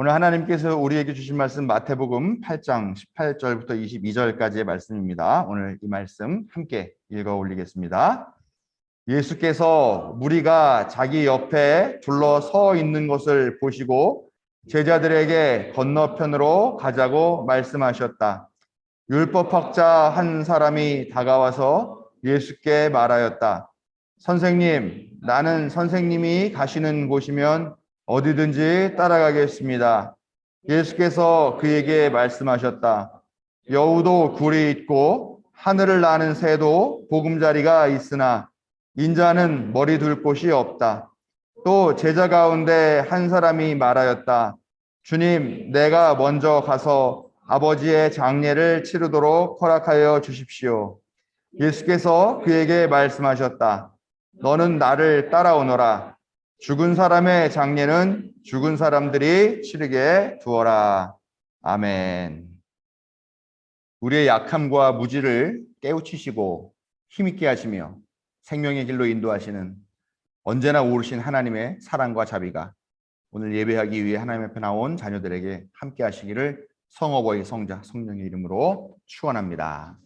오늘 하나님께서 우리에게 주신 말씀 마태복음 8장 18절부터 22절까지의 말씀입니다. 오늘 이 말씀 함께 읽어 올리겠습니다. 예수께서 무리가 자기 옆에 둘러 서 있는 것을 보시고 제자들에게 건너편으로 가자고 말씀하셨다. 율법학자 한 사람이 다가와서 예수께 말하였다. 선생님, 나는 선생님이 가시는 곳이면 어디든지 따라가겠습니다. 예수께서 그에게 말씀하셨다. 여우도 굴이 있고 하늘을 나는 새도 보금자리가 있으나 인자는 머리 둘 곳이 없다. 또 제자 가운데 한 사람이 말하였다. 주님, 내가 먼저 가서 아버지의 장례를 치르도록 허락하여 주십시오. 예수께서 그에게 말씀하셨다. 너는 나를 따라오너라. 죽은 사람의 장례는 죽은 사람들이 치르게 두어라. 아멘. 우리의 약함과 무지를 깨우치시고 힘있게 하시며 생명의 길로 인도하시는 언제나 오르신 하나님의 사랑과 자비가 오늘 예배하기 위해 하나님 앞에 나온 자녀들에게 함께 하시기를 성어버의 성자 성령의 이름으로 축원합니다.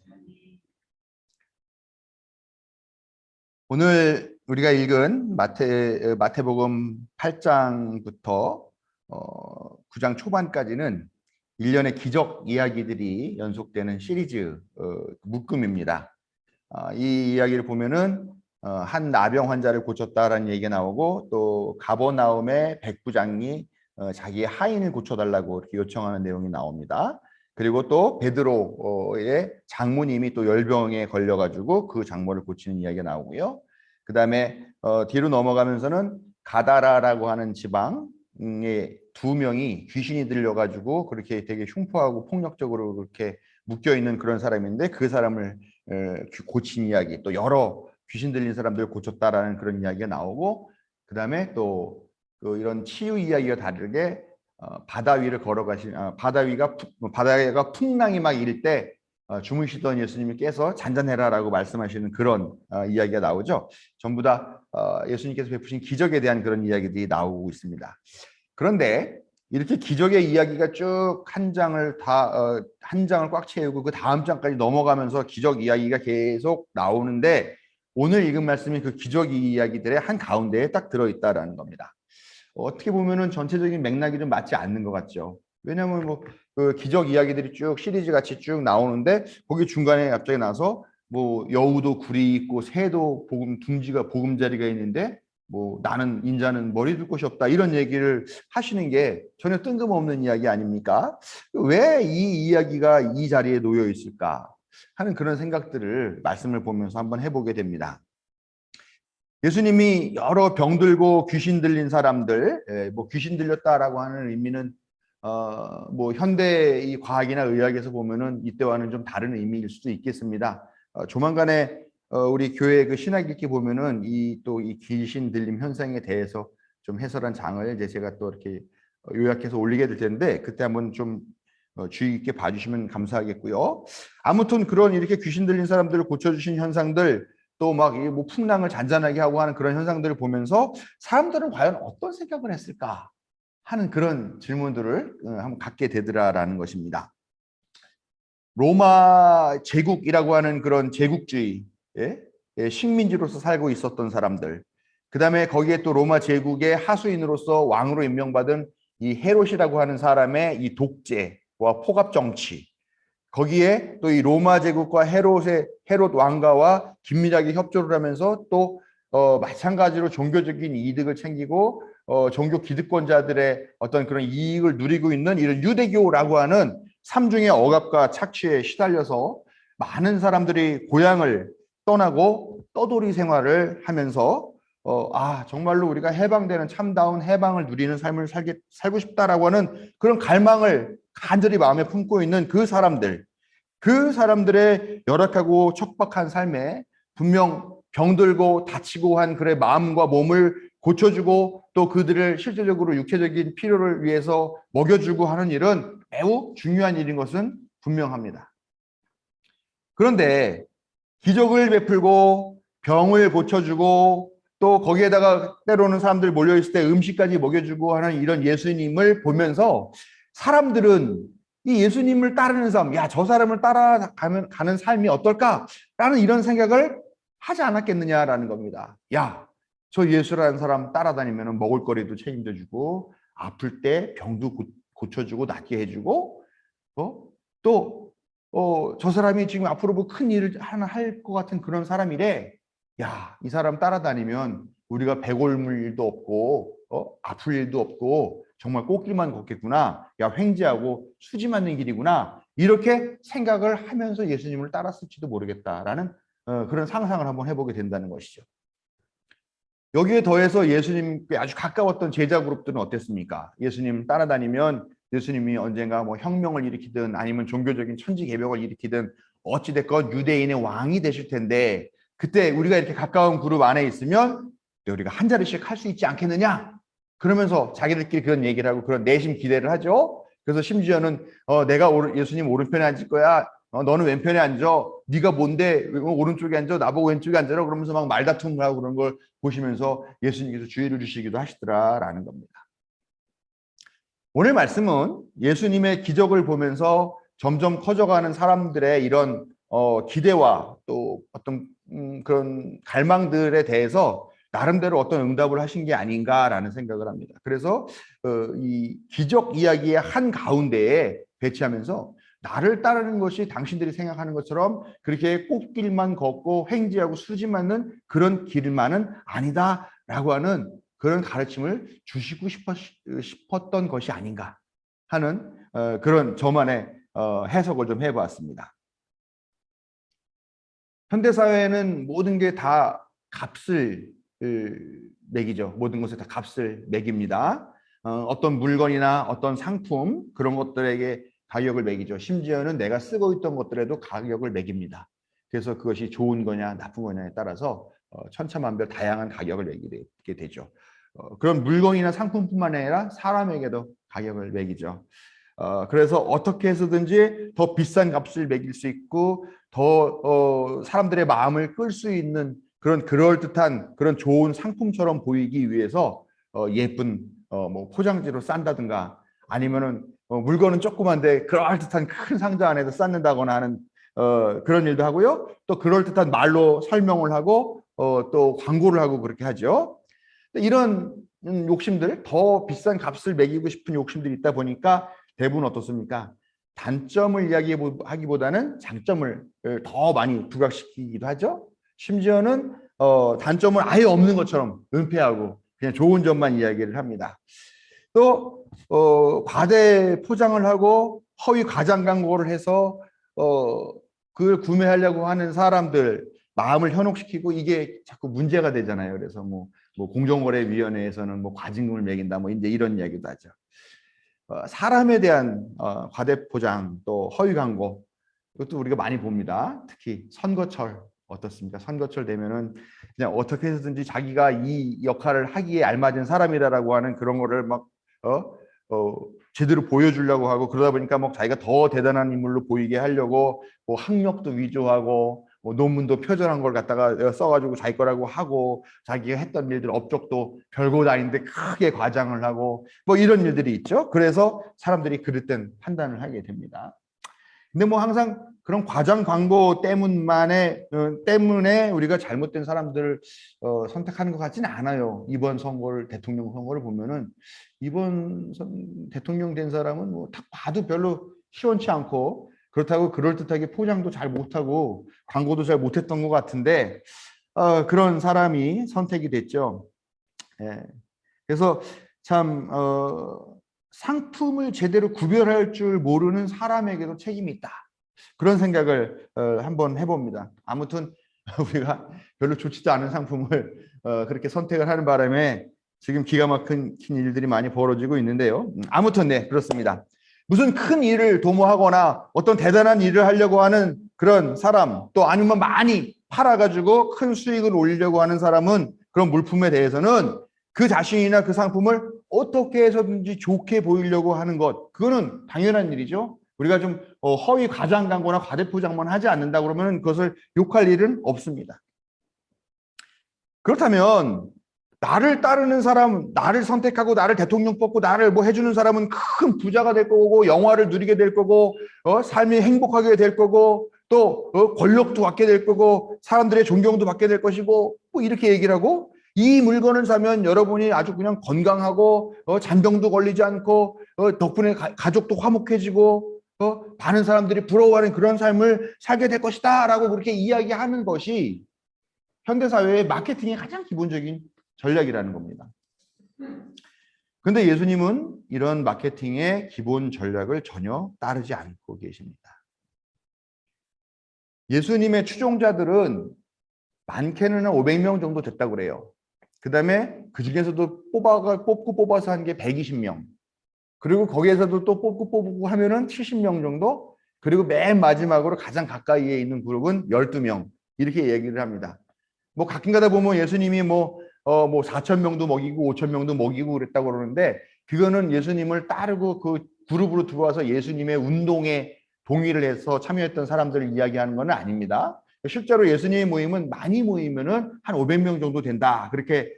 오늘 우리가 읽은 마태복음 8장부터 9장 초반까지는 일련의 기적 이야기들이 연속되는 시리즈 묶음입니다. 이 이야기를 보면은 한 나병 환자를 고쳤다라는 얘기가 나오고 또 가버나움의 백부장이 자기의 하인을 고쳐달라고 이렇게 요청하는 내용이 나옵니다. 그리고 또 베드로의 장모님이 또 열병에 걸려가지고 그 장모를 고치는 이야기가 나오고요. 그 다음에 뒤로 넘어가면서는 가다라라고 하는 지방에 두 명이 귀신이 들려가지고 그렇게 되게 흉포하고 폭력적으로 그렇게 묶여 있는 그런 사람인데 그 사람을 고친 이야기, 또 여러 귀신 들린 사람들 고쳤다라는 그런 이야기가 나오고, 그 다음에 또 이런 치유 이야기가 다르게 바다 위를 걸어가신 바다가 풍랑이 막 일 때 주무시던 예수님이 깨서 잔잔해라라고 말씀하시는 그런 이야기가 나오죠. 전부 다 예수님께서 베푸신 기적에 대한 그런 이야기들이 나오고 있습니다. 그런데 이렇게 기적의 이야기가 쭉 한 장을 꽉 채우고 그 다음 장까지 넘어가면서 기적 이야기가 계속 나오는데 오늘 읽은 말씀이 그 기적 이야기들의 한 가운데에 딱 들어있다라는 겁니다. 어떻게 보면은 전체적인 맥락이 좀 맞지 않는 것 같죠. 왜냐하면 그 기적 이야기들이 쭉 시리즈 같이 쭉 나오는데 거기 중간에 갑자기 나서 뭐 여우도 굴이 있고 새도 둥지가 보금자리가 있는데 뭐 나는 인자는 머리 둘 곳이 없다 이런 얘기를 하시는 게 전혀 뜬금없는 이야기 아닙니까? 왜 이 이야기가 이 자리에 놓여 있을까 하는 그런 생각들을 말씀을 보면서 한번 해보게 됩니다. 예수님이 여러 병들고 귀신 들린 사람들, 뭐 귀신 들렸다라고 하는 의미는 뭐 현대 이 과학이나 의학에서 보면은 이때와는 좀 다른 의미일 수도 있겠습니다. 조만간에 우리 교회 그 신학 읽기 보면은 이 귀신 들림 현상에 대해서 좀 해설한 장을 이제 제가 또 이렇게 요약해서 올리게 될 텐데 그때 한번 좀 주의 깊게 봐주시면 감사하겠고요. 아무튼 그런 이렇게 귀신 들린 사람들을 고쳐주신 현상들 또 막 뭐 풍랑을 잔잔하게 하고 하는 그런 현상들을 보면서 사람들은 과연 어떤 생각을 했을까 하는 그런 질문들을 한번 갖게 되더라라는 것입니다. 로마 제국이라고 하는 그런 제국주의 식민지로서 살고 있었던 사람들, 그 다음에 거기에 또 로마 제국의 하수인으로서 왕으로 임명받은 이 헤롯이라고 하는 사람의 이 독재와 포갑 정치, 거기에 또 이 로마 제국과 헤롯 왕가와 긴밀하게 협조를 하면서 또 마찬가지로 종교적인 이득을 챙기고 종교 기득권자들의 어떤 그런 이익을 누리고 있는 이런 유대교라고 하는 삼중의 억압과 착취에 시달려서 많은 사람들이 고향을 떠나고 떠돌이 생활을 하면서 정말로 우리가 해방되는 참다운 해방을 누리는 삶을 살고 싶다라고 하는 그런 갈망을 간절히 마음에 품고 있는 그 사람들의 열악하고 척박한 삶에 분명 병들고 다치고 한 그의 마음과 몸을 고쳐주고 또 그들을 실질적으로 육체적인 필요를 위해서 먹여주고 하는 일은 매우 중요한 일인 것은 분명합니다. 그런데 기적을 베풀고 병을 고쳐주고 또 거기에다가 때로는 사람들 몰려있을 때 음식까지 먹여주고 하는 이런 예수님을 보면서 사람들은 이 예수님을 따르는 삶, 야, 저 사람을 따라가는 삶이 어떨까라는 이런 생각을 하지 않았겠느냐라는 겁니다. 야, 저 예수라는 사람 따라다니면 먹을거리도 책임져 주고 아플 때 병도 고쳐주고 낫게 해주고 저 사람이 지금 앞으로 뭐 큰 일을 하나 할 것 같은 그런 사람이래. 야, 이 사람 따라다니면 우리가 배 옮을 일도 없고 아플 일도 없고 정말 꽃길만 걷겠구나. 야, 횡재하고 수지 맞는 길이구나. 이렇게 생각을 하면서 예수님을 따랐을지도 모르겠다라는 그런 상상을 한번 해보게 된다는 것이죠. 여기에 더해서 예수님께 아주 가까웠던 제자 그룹들은 어땠습니까? 예수님 따라다니면 예수님이 언젠가 뭐 혁명을 일으키든 아니면 종교적인 천지개벽을 일으키든 어찌됐건 유대인의 왕이 되실 텐데 그때 우리가 이렇게 가까운 그룹 안에 있으면 우리가 한 자리씩 할 수 있지 않겠느냐? 그러면서 자기들끼리 그런 얘기를 하고 그런 내심 기대를 하죠. 그래서 심지어는 내가 예수님 오른편에 앉을 거야. 너는 왼편에 앉아. 네가 뭔데 오른쪽에 앉아. 나보고 왼쪽에 앉아라. 그러면서 막 말다툼을 하고 그런 걸 보시면서 예수님께서 주의를 주시기도 하시더라라는 겁니다. 오늘 말씀은 예수님의 기적을 보면서 점점 커져가는 사람들의 이런 기대와 또 어떤 그런 갈망들에 대해서 나름대로 어떤 응답을 하신 게 아닌가라는 생각을 합니다. 그래서 이 기적 이야기의 한 가운데에 배치하면서 나를 따르는 것이 당신들이 생각하는 것처럼 그렇게 꽃길만 걷고 횡재하고 수지 맞는 그런 길만은 아니다라고 하는 그런 가르침을 주시고 싶었던 것이 아닌가 하는 그런 저만의 해석을 좀 해보았습니다. 현대사회는 모든 게 다 값을 매기죠. 모든 것에 다 값을 매깁니다. 어떤 물건이나 어떤 상품 그런 것들에게 가격을 매기죠. 심지어는 내가 쓰고 있던 것들에도 가격을 매깁니다. 그래서 그것이 좋은 거냐 나쁜 거냐에 따라서 천차만별 다양한 가격을 매기게 되죠. 그런 물건이나 상품뿐만 아니라 사람에게도 가격을 매기죠. 그래서 어떻게 해서든지 더 비싼 값을 매길 수 있고 더 사람들의 마음을 끌 수 있는 그런 그럴듯한 그런 좋은 상품처럼 보이기 위해서 예쁜 뭐 포장지로 싼다든가 아니면은 물건은 조그만데 그럴듯한 큰 상자 안에서 쌓는다거나 하는 그런 일도 하고요. 또 그럴듯한 말로 설명을 하고 또 광고를 하고 그렇게 하죠. 이런 욕심들, 더 비싼 값을 매기고 싶은 욕심들이 있다 보니까 대부분 어떻습니까? 단점을 이야기하기보다는 장점을 더 많이 부각시키기도 하죠. 심지어는 단점은 아예 없는 것처럼 은폐하고 그냥 좋은 점만 이야기를 합니다. 또 과대 포장을 하고 허위 과장 광고를 해서 그걸 구매하려고 하는 사람들 마음을 현혹시키고 이게 자꾸 문제가 되잖아요. 그래서 뭐 공정거래위원회에서는 뭐 과징금을 매긴다 뭐 이제 이런 이야기도 하죠. 사람에 대한 과대 포장 또 허위 광고 이것도 우리가 많이 봅니다. 특히 선거철 어떻습니까? 선거철 되면은 그냥 어떻게 해서든지 자기가 이 역할을 하기에 알맞은 사람이다라고 하는 그런 거를 막 제대로 보여주려고 하고 그러다 보니까 뭐 자기가 더 대단한 인물로 보이게 하려고 뭐 학력도 위조하고 뭐 논문도 표절한 걸 갖다가 써가지고 자기 거라고 하고 자기가 했던 일들 업적도 별거 아닌데 크게 과장을 하고 뭐 이런 일들이 있죠. 그래서 사람들이 그릇된 판단을 하게 됩니다. 근데 뭐 항상 그런 과장 광고 때문에 우리가 잘못된 사람들을 선택하는 것 같지는 않아요. 이번 선거를 대통령 선거를 보면은 이번 대통령 된 사람은 뭐 딱 봐도 별로 시원치 않고 그렇다고 그럴듯하게 포장도 잘 못하고 광고도 잘 못했던 것 같은데 그런 사람이 선택이 됐죠. 예. 그래서 참 상품을 제대로 구별할 줄 모르는 사람에게도 책임이 있다. 그런 생각을 한번 해봅니다. 아무튼 우리가 별로 좋지도 않은 상품을 그렇게 선택을 하는 바람에 지금 기가 막힌 일들이 많이 벌어지고 있는데요. 아무튼 네, 그렇습니다. 무슨 큰 일을 도모하거나 어떤 대단한 일을 하려고 하는 그런 사람 또 아니면 많이 팔아가지고 큰 수익을 올리려고 하는 사람은 그런 물품에 대해서는 그 자신이나 그 상품을 어떻게 해서든지 좋게 보이려고 하는 것 그거는 당연한 일이죠. 우리가 좀 허위 과장 광고나 과대포장만 하지 않는다 그러면 그것을 욕할 일은 없습니다. 그렇다면 나를 따르는 사람, 나를 선택하고 나를 대통령 뽑고 나를 뭐 해주는 사람은 큰 부자가 될 거고 영화를 누리게 될 거고 삶이 행복하게 될 거고 또 권력도 받게 될 거고 사람들의 존경도 받게 될 것이고 뭐 이렇게 얘기를 하고 이 물건을 사면 여러분이 아주 그냥 건강하고 잔병도 걸리지 않고 덕분에 가족도 화목해지고 많은 사람들이 부러워하는 그런 삶을 살게 될 것이다 라고 그렇게 이야기하는 것이 현대사회의 마케팅의 가장 기본적인 전략이라는 겁니다. 그런데 예수님은 이런 마케팅의 기본 전략을 전혀 따르지 않고 계십니다. 예수님의 추종자들은 많게는 500명 정도 됐다고 그래요. 그 다음에 그 중에서도 뽑고 뽑아서 한 게 120명. 그리고 거기에서도 또 뽑고 하면은 70명 정도. 그리고 맨 마지막으로 가장 가까이에 있는 그룹은 12명. 이렇게 얘기를 합니다. 뭐 가끔 가다 보면 예수님이 뭐 4천 명도 먹이고 5천 명도 먹이고 그랬다고 그러는데 그거는 예수님을 따르고 그 그룹으로 들어와서 예수님의 운동에 동의를 해서 참여했던 사람들을 이야기하는 건 아닙니다. 실제로 예수님의 모임은 많이 모이면은 한 500명 정도 된다. 그렇게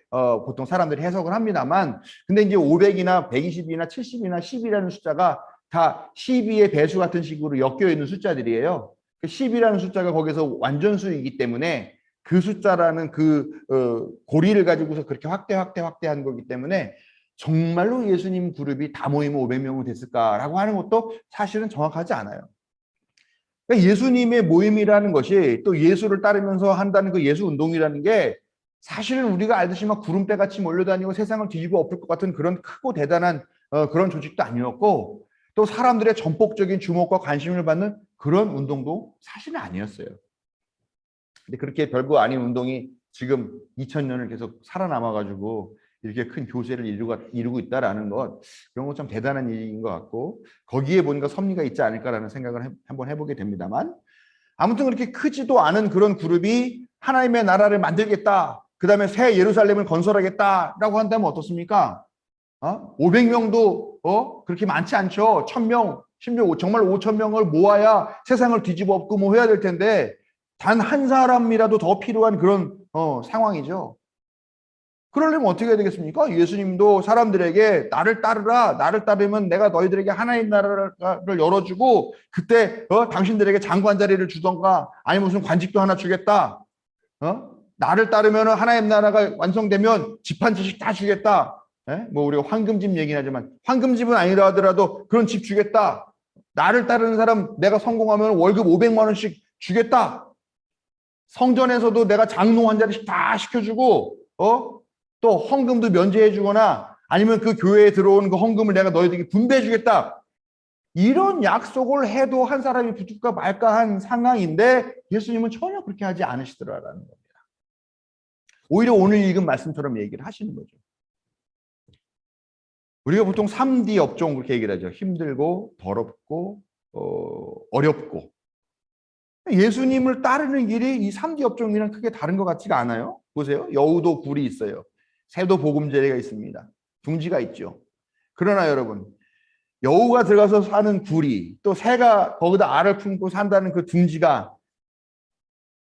보통 사람들이 해석을 합니다만 근데 이제 500이나 120이나 70이나 10이라는 숫자가 다 12의 배수 같은 식으로 엮여 있는 숫자들이에요. 10이라는 숫자가 거기서 완전수이기 때문에 그 숫자라는 그 고리를 가지고서 그렇게 확대한 거기 때문에 정말로 예수님 그룹이 다 모이면 500명은 됐을까라고 하는 것도 사실은 정확하지 않아요. 그러니까 예수님의 모임이라는 것이 또 예수를 따르면서 한다는 그 예수 운동이라는 게 사실은 우리가 알듯이 막 구름대 같이 몰려다니고 세상을 뒤집어 엎을 것 같은 그런 크고 대단한 그런 조직도 아니었고 또 사람들의 전폭적인 주목과 관심을 받는 그런 운동도 사실은 아니었어요. 근데 그렇게 별거 아닌 운동이 지금 2000년을 계속 살아남아가지고 이렇게 큰 교세를 이루고 있다라는 것 그런 것 참 대단한 일인 것 같고 거기에 뭔가 섭리가 있지 않을까라는 생각을 한번 해보게 됩니다만 아무튼 그렇게 크지도 않은 그런 그룹이 하나님의 나라를 만들겠다 그 다음에 새 예루살렘을 건설하겠다라고 한다면 어떻습니까? 500명도 그렇게 많지 않죠. 1000명 심지어 정말 5000명을 모아야 세상을 뒤집어 엎고 뭐 해야 될 텐데 단 한 사람이라도 더 필요한 그런 상황이죠. 그러려면 어떻게 해야 되겠습니까? 예수님도 사람들에게 나를 따르라. 나를 따르면 내가 너희들에게 하나님 나라를 열어주고 그때 당신들에게 장관 자리를 주던가 아니면 무슨 관직도 하나 주겠다. 나를 따르면 하나님 나라가 완성되면 집 한 채씩 다 주겠다. 뭐 우리가 황금집 얘기는 하지만 황금집은 아니라 하더라도 그런 집 주겠다. 나를 따르는 사람 내가 성공하면 월급 500만 원씩 주겠다. 성전에서도 내가 장로 한 자리씩 다 시켜주고 또 헌금도 면제해 주거나 아니면 그 교회에 들어온 그 헌금을 내가 너희들에게 분배해 주겠다. 이런 약속을 해도 한 사람이 붙을까 말까 한 상황인데 예수님은 전혀 그렇게 하지 않으시더라라는 겁니다. 오히려 오늘 읽은 말씀처럼 얘기를 하시는 거죠. 우리가 보통 3D 업종 그렇게 얘기를 하죠. 힘들고 더럽고 어렵고. 예수님을 따르는 길이 이 3D 업종이랑 크게 다른 것 같지가 않아요. 보세요. 여우도 굴이 있어요. 새도 보금자리가 있습니다. 둥지가 있죠. 그러나 여러분 여우가 들어가서 사는 굴이 또 새가 거기다 알을 품고 산다는 그 둥지가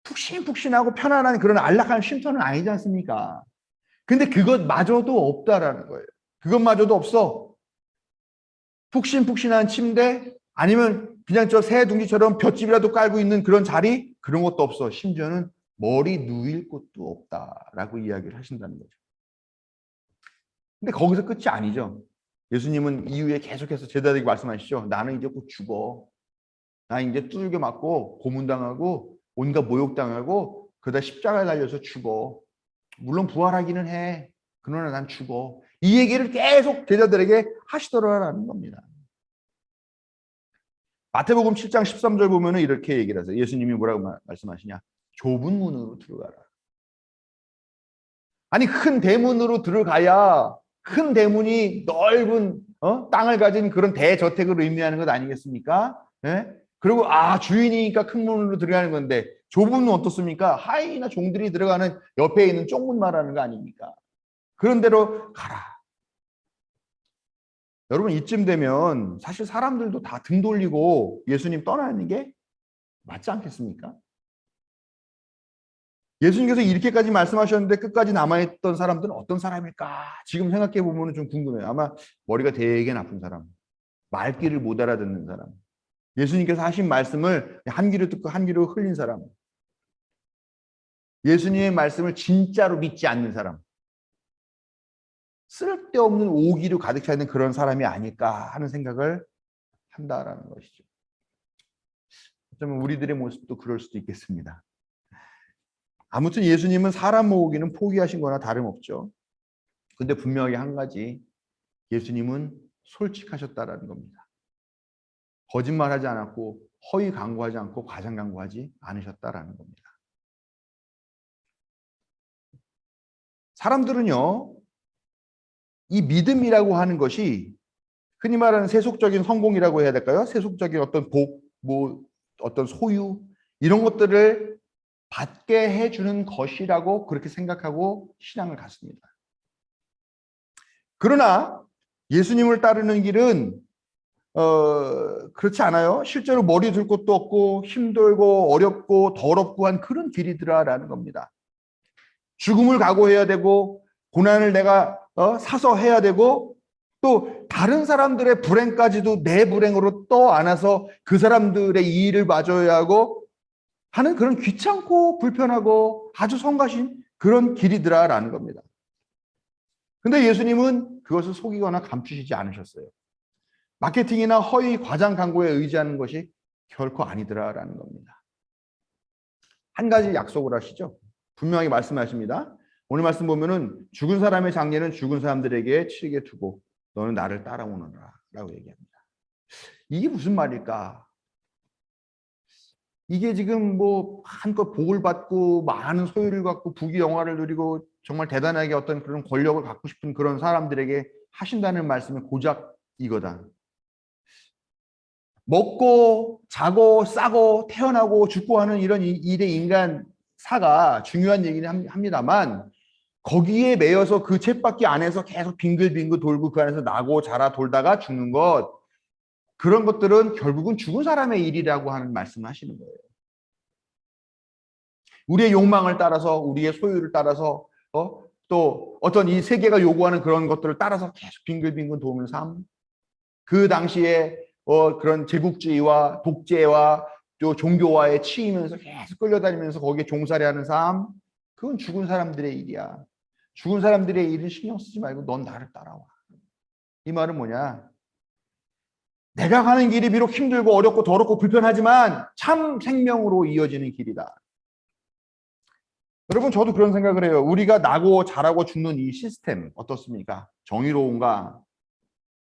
푹신푹신하고 편안한 그런 안락한 쉼터는 아니지 않습니까? 근데 그것마저도 없다라는 거예요. 그것마저도 없어. 푹신푹신한 침대 아니면 그냥 저 새 둥지처럼 볏집이라도 깔고 있는 그런 자리 그런 것도 없어. 심지어는 머리 누일 곳도 없다라고 이야기를 하신다는 거죠. 근데 거기서 끝이 아니죠. 예수님은 이후에 계속해서 제자들에게 말씀하시죠. 나는 이제 곧 죽어. 나 이제 두들겨 맞고 고문당하고 온갖 모욕당하고 그러다 십자가에 달려서 죽어. 물론 부활하기는 해. 그러나 난 죽어. 이 얘기를 계속 제자들에게 하시더라라는 겁니다. 마태복음 7장 13절 보면은 이렇게 얘기를 하세요. 예수님이 뭐라고 말씀하시냐? 좁은 문으로 들어가라. 아니 큰 대문으로 들어가야 큰 대문이 넓은 땅을 가진 그런 대저택을 의미하는 것 아니겠습니까? 예? 그리고 주인이니까 큰 문으로 들어가는 건데 좁은 문은 어떻습니까? 하인이나 종들이 들어가는 옆에 있는 좁은 말하는 거 아닙니까? 그런 데로 가라. 여러분 이쯤 되면 사실 사람들도 다 등 돌리고 예수님 떠나는 게 맞지 않겠습니까? 예수님께서 이렇게까지 말씀하셨는데 끝까지 남아있던 사람들은 어떤 사람일까? 지금 생각해 보면 좀 궁금해요. 아마 머리가 되게 나쁜 사람, 말귀를 못 알아듣는 사람, 예수님께서 하신 말씀을 한 귀로 듣고 한 귀로 흘린 사람, 예수님의 말씀을 진짜로 믿지 않는 사람, 쓸데없는 오기로 가득 차 있는 그런 사람이 아닐까 하는 생각을 한다라는 것이죠. 어쩌면 우리들의 모습도 그럴 수도 있겠습니다. 아무튼 예수님은 사람 모으기는 포기하신 거나 다름없죠. 근데 분명히 한 가지, 예수님은 솔직하셨다라는 겁니다. 거짓말하지 않았고 허위 광고하지 않고 과장 광고하지 않으셨다라는 겁니다. 사람들은요, 이 믿음이라고 하는 것이 흔히 말하는 세속적인 성공이라고 해야 될까요? 세속적인 어떤 복, 뭐 어떤 소유 이런 것들을 받게 해주는 것이라고 그렇게 생각하고 신앙을 갖습니다. 그러나 예수님을 따르는 길은 그렇지 않아요. 실제로 머리 들 곳도 없고 힘들고 어렵고 더럽고 한 그런 길이더라라는 겁니다. 죽음을 각오해야 되고 고난을 내가 사서 해야 되고 또 다른 사람들의 불행까지도 내 불행으로 떠안아서 그 사람들의 이의를 봐줘야 하고 하는 그런 귀찮고 불편하고 아주 성가신 그런 길이더라라는 겁니다. 근데 예수님은 그것을 속이거나 감추시지 않으셨어요. 마케팅이나 허위 과장 광고에 의지하는 것이 결코 아니더라라는 겁니다. 한 가지 약속을 하시죠. 분명하게 말씀하십니다. 오늘 말씀 보면은 죽은 사람의 장례는 죽은 사람들에게 치르게 두고 너는 나를 따라오너라 라고 얘기합니다. 이게 무슨 말일까? 이게 지금 뭐 한껏 복을 받고 많은 소유를 갖고 부귀영화를 누리고 정말 대단하게 어떤 그런 권력을 갖고 싶은 그런 사람들에게 하신다는 말씀이 고작 이거다. 먹고 자고 싸고 태어나고 죽고 하는 이런 일의 인간사가 중요한 얘기는 합니다만 거기에 매여서 그 쳇바퀴 안에서 계속 빙글빙글 돌고 그 안에서 나고 자라 돌다가 죽는 것, 그런 것들은 결국은 죽은 사람의 일이라고 하는 말씀을 하시는 거예요. 우리의 욕망을 따라서 우리의 소유를 따라서 또 어떤 이 세계가 요구하는 그런 것들을 따라서 계속 빙글빙글 도는 삶, 그 당시에 그런 제국주의와 독재와 또 종교와에 치이면서 계속 끌려다니면서 거기에 종살이 하는 삶, 그건 죽은 사람들의 일이야. 죽은 사람들의 일은 신경 쓰지 말고 넌 나를 따라와. 이 말은 뭐냐? 내가 가는 길이 비록 힘들고 어렵고 더럽고 불편하지만 참 생명으로 이어지는 길이다. 여러분, 저도 그런 생각을 해요. 우리가 나고 자라고 죽는 이 시스템 어떻습니까? 정의로운가?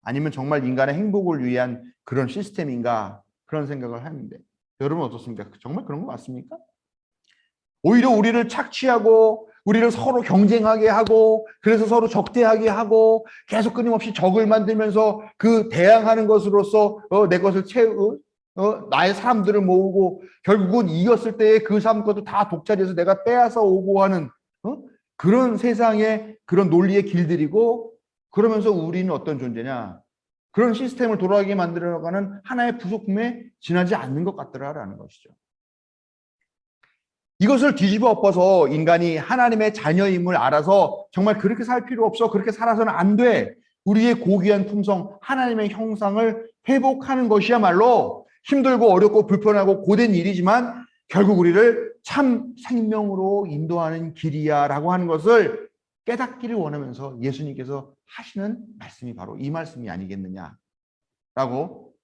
아니면 정말 인간의 행복을 위한 그런 시스템인가? 그런 생각을 하는데 여러분 어떻습니까? 정말 그런 거 맞습니까? 오히려 우리를 착취하고 우리를 서로 경쟁하게 하고 그래서 서로 적대하게 하고 계속 끊임없이 적을 만들면서 그 대항하는 것으로서 내 것을 나의 사람들을 모으고 결국은 이겼을 때에 그 사람 것도 다 독차지해서 내가 빼앗아 오고 하는 그런 세상의 그런 논리의 길들이고, 그러면서 우리는 어떤 존재냐? 그런 시스템을 돌아가게 만들어가는 하나의 부속품에 지나지 않는 것 같더라라는 것이죠. 이것을 뒤집어 엎어서 인간이 하나님의 자녀임을 알아서 정말 그렇게 살 필요 없어, 그렇게 살아서는 안 돼, 우리의 고귀한 품성 하나님의 형상을 회복하는 것이야말로 힘들고 어렵고 불편하고 고된 일이지만 결국 우리를 참 생명으로 인도하는 길이야 라고 하는 것을 깨닫기를 원하면서 예수님께서 하시는 말씀이 바로 이 말씀이 아니겠느냐라고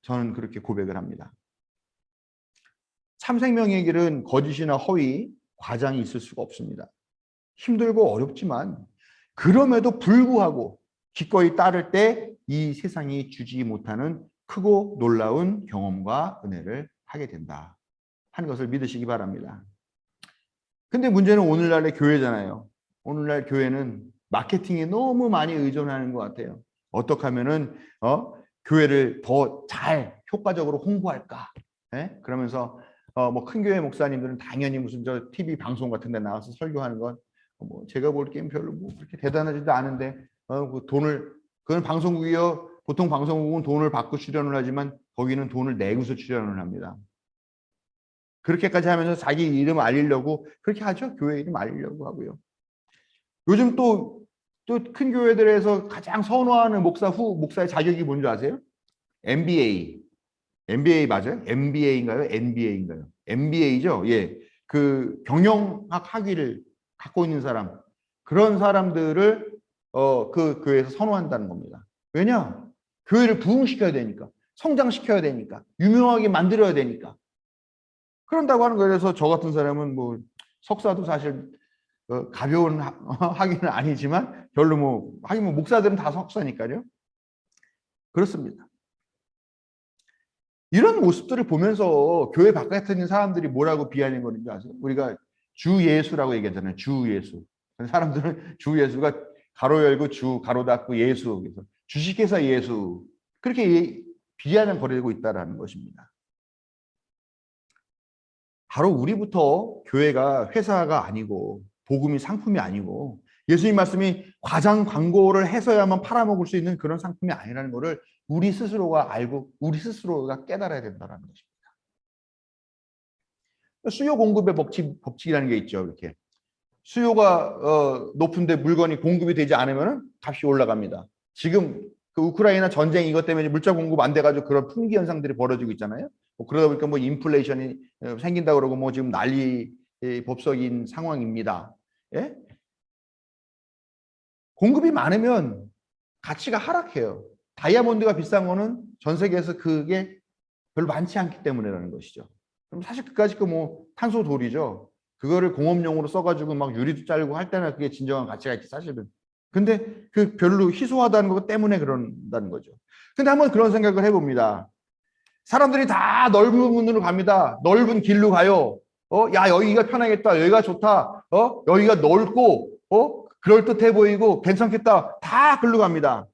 저는 그렇게 고백을 합니다. 참 생명의 길은 거짓이나 허위, 과장이 있을 수가 없습니다. 힘들고 어렵지만 그럼에도 불구하고 기꺼이 따를 때 이 세상이 주지 못하는 크고 놀라운 경험과 은혜를 하게 된다 하는 것을 믿으시기 바랍니다. 근데 문제는 오늘날의 교회잖아요. 오늘날 교회는 마케팅에 너무 많이 의존하는 것 같아요. 어떻게 하면은 교회를 더 잘 효과적으로 홍보할까? 네? 그러면서 뭐 큰 교회 목사님들은 당연히 무슨 저 TV 방송 같은 데 나와서 설교하는 건 뭐 제가 볼 게임 별로 뭐 그렇게 대단하지도 않은데 그 돈을, 그건 방송국이요. 보통 방송국은 돈을 받고 출연을 하지만 거기는 돈을 내고서 출연을 합니다. 그렇게까지 하면서 자기 이름 알리려고 그렇게 하죠. 교회 이름 알리려고 하고요. 요즘 또 큰 교회들에서 가장 선호하는 목사의 자격이 뭔지 아세요? MBA. MBA 맞아요? MBA인가요? NBA인가요? MBA죠. 예. 그 경영학 학위를 갖고 있는 사람. 그런 사람들을 그 교회에서 선호한다는 겁니다. 왜냐? 교회를 부흥시켜야 되니까. 성장시켜야 되니까. 유명하게 만들어야 되니까. 그런다고 하는 거예요. 그래서 저 같은 사람은 뭐 석사도 사실 가벼운 학위는 아니지만 별로 뭐 하긴 뭐 목사들은 다 석사니까요. 그렇습니다. 이런 모습들을 보면서 교회 바깥에 있는 사람들이 뭐라고 비아냥거리는지 아세요? 우리가 주 예수라고 얘기하잖아요. 주 예수. 사람들은 주 예수가 가로 열고 주 가로 닫고 예수. 그래서 주식회사 예수. 그렇게 비아냥거리고 있다는 것입니다. 바로 우리부터 교회가 회사가 아니고 복음이 상품이 아니고 예수님 말씀이 과장 광고를 해서야만 팔아먹을 수 있는 그런 상품이 아니라는 것을 우리 스스로가 알고 우리 스스로가 깨달아야 된다는 것입니다. 수요 공급의 법칙이라는 게 있죠. 이렇게 수요가 높은데 물건이 공급이 되지 않으면 값이 올라갑니다. 지금 그 우크라이나 전쟁 이것 때문에 물자 공급 안 돼가지고 그런 풍기 현상들이 벌어지고 있잖아요. 뭐 그러다 보니까 뭐 인플레이션이 생긴다 그러고 뭐 지금 난리 법석인 상황입니다. 예? 공급이 많으면 가치가 하락해요. 다이아몬드가 비싼 거는 전 세계에서 그게 별로 많지 않기 때문이라는 것이죠. 그럼 사실 그까짓 거 뭐 탄소 돌이죠. 그거를 공업용으로 써가지고 막 유리도 자르고 할 때는 그게 진정한 가치가 있지 사실은. 근데 그 별로 희소하다는 것 때문에 그런다는 거죠. 근데 한번 그런 생각을 해봅니다. 사람들이 다 넓은 문으로 갑니다. 넓은 길로 가요. 야, 여기가 편하겠다. 여기가 좋다. 여기가 넓고, 그럴듯해 보이고, 괜찮겠다. 다 글로 갑니다.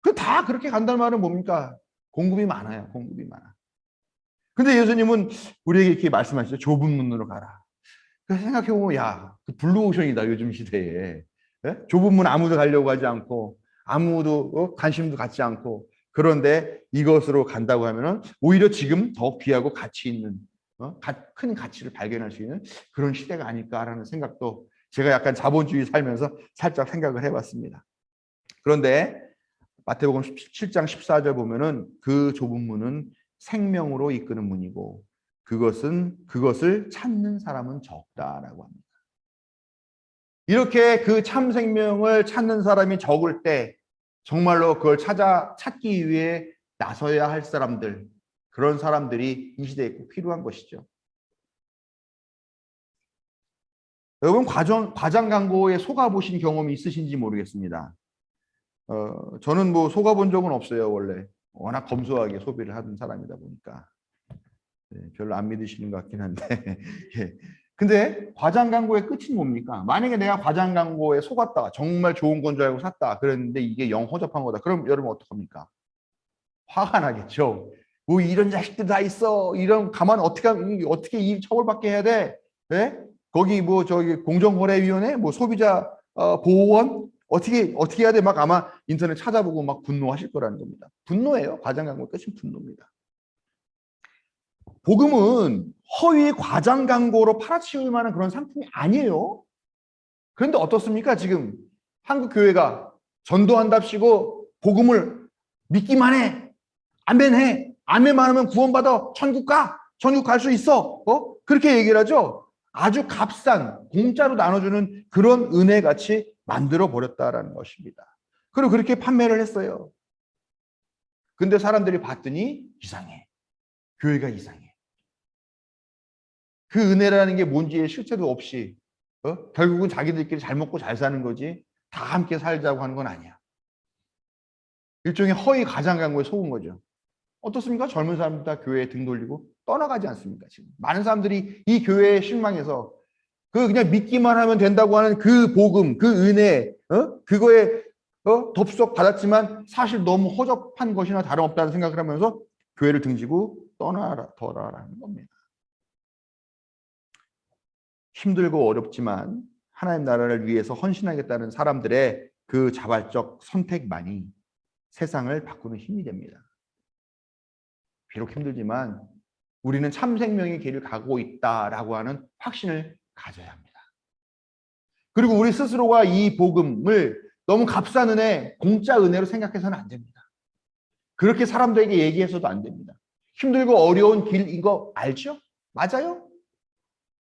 그 다 그렇게 간다는 말은 뭡니까? 공급이 많아요. 공급이 많아. 근데 예수님은 우리에게 이렇게 말씀하시죠. 좁은 문으로 가라. 그래서 생각해보면, 야, 그 블루오션이다. 요즘 시대에. 예? 좁은 문 아무도 가려고 하지 않고, 아무도 관심도 갖지 않고, 그런데 이것으로 간다고 하면은 오히려 지금 더 귀하고 가치 있는 큰 가치를 발견할 수 있는 그런 시대가 아닐까라는 생각도 제가 약간 자본주의 살면서 살짝 생각을 해봤습니다. 그런데 마태복음 17장 14절 보면은 그 좁은 문은 생명으로 이끄는 문이고 그것을 찾는 사람은 적다라고 합니다. 이렇게 그 참 생명을 찾는 사람이 적을 때 정말로 그걸 찾기 위해 나서야 할 사람들, 그런 사람들이 이 시대에 꼭 필요한 것이죠. 여러분 과장 광고에 속아보신 경험이 있으신지 모르겠습니다. 저는 뭐 속아본 적은 없어요. 원래 워낙 검소하게 소비를 하는 사람이다 보니까 별로 안 믿으시는 것 같긴 한데 예. 근데 과장 광고의 끝이 뭡니까? 만약에 내가 과장 광고에 속았다, 정말 좋은 건 줄 알고 샀다 그랬는데 이게 영 허접한 거다. 그럼 여러분 어떡합니까? 화가 나겠죠. 뭐 이런 자식들 다 있어. 이런 가만 어떻게 이 처벌받게 해야 돼? 네? 거기 뭐 저기 공정거래위원회, 뭐 소비자 보호원 어떻게 해야 돼? 막 아마 인터넷 찾아보고 막 분노하실 거라는 겁니다. 분노예요. 과장 광고 끝은 분노입니다. 복음은 허위 과장 광고로 팔아치울 만한 그런 상품이 아니에요. 그런데 어떻습니까? 지금 한국 교회가 전도한답시고 복음을 믿기만 해. 아멘해. 아멘만 하면 구원받아. 천국 가. 천국 갈 수 있어. 그렇게 얘기를 하죠. 아주 값싼 공짜로 나눠주는 그런 은혜같이 만들어 버렸다라는 것입니다. 그리고 그렇게 판매를 했어요. 근데 사람들이 봤더니 이상해. 교회가 이상해. 그 은혜라는 게 뭔지의 실체도 없이 결국은 자기들끼리 잘 먹고 잘 사는 거지 다 함께 살자고 하는 건 아니야. 일종의 허위 가장 광고에 속은 거죠. 어떻습니까? 젊은 사람들 다 교회에 등 돌리고 떠나가지 않습니까? 지금 많은 사람들이 이 교회에 실망해서 그냥 믿기만 하면 된다고 하는 그 복음, 그 은혜, 그거에 덥석 받았지만 사실 너무 허접한 것이나 다름없다는 생각을 하면서 교회를 등지고 떠나더라라는 겁니다. 힘들고 어렵지만 하나님 나라를 위해서 헌신하겠다는 사람들의 그 자발적 선택만이 세상을 바꾸는 힘이 됩니다. 비록 힘들지만 우리는 참 생명의 길을 가고 있다라고 하는 확신을 가져야 합니다. 그리고 우리 스스로가 이 복음을 너무 값싼 은혜, 공짜 은혜로 생각해서는 안 됩니다. 그렇게 사람들에게 얘기해서도 안 됩니다. 힘들고 어려운 길인 거 알죠? 맞아요?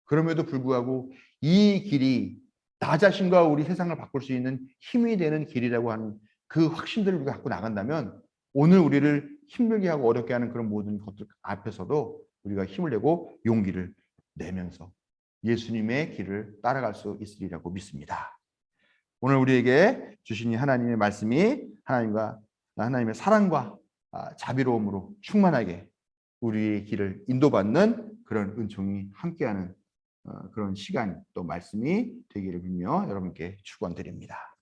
그럼에도 불구하고 이 길이 나 자신과 우리 세상을 바꿀 수 있는 힘이 되는 길이라고 하는 그 확신들을 우리가 갖고 나간다면 오늘 우리를 힘들게 하고 어렵게 하는 그런 모든 것들 앞에서도 우리가 힘을 내고 용기를 내면서 예수님의 길을 따라갈 수 있으리라고 믿습니다. 오늘 우리에게 주신 하나님의 말씀이 하나님의 사랑과 자비로움으로 충만하게 우리의 길을 인도받는 그런 은총이 함께하는 그런 시간 또 말씀이 되기를 빌며 여러분께 축원드립니다.